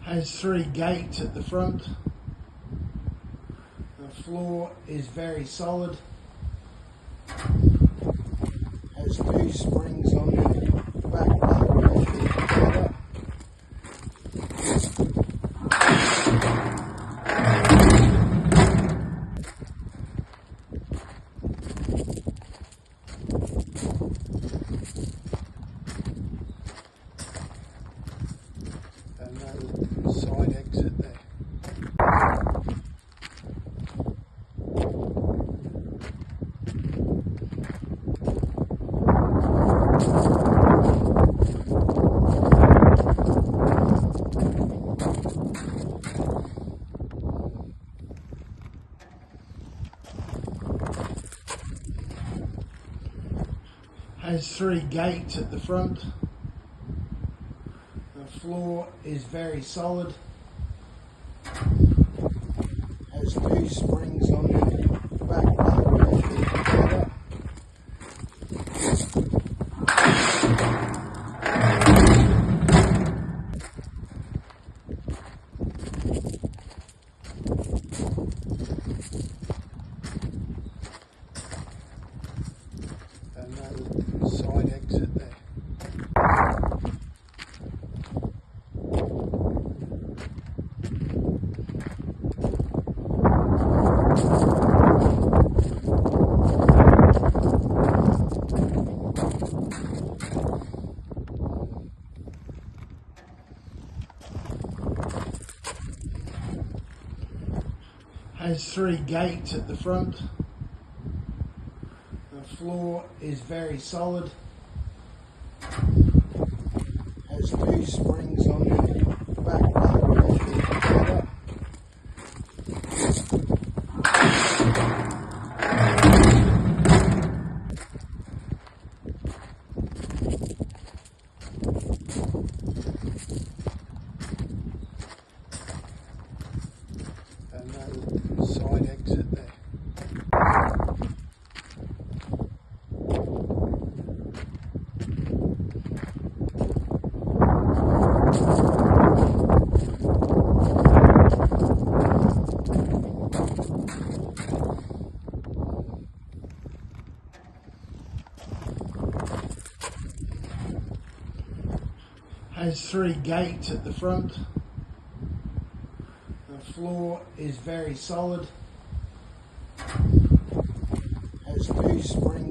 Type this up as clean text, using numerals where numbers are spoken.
Has 3 gates at the front. The floor is very solid. Has 2 springs on the back part of the ladder. And no side exit there. Has 3 gates at the front. The floor is very solid. Has 2 springs on the back part of the ladder. And no side exit there. Has 3 gates at the front. The floor is very solid. Has 2 springs on the back part of the ladder. And no side exit there. Has 3 gates at the front. The floor is very solid. Has 2 springs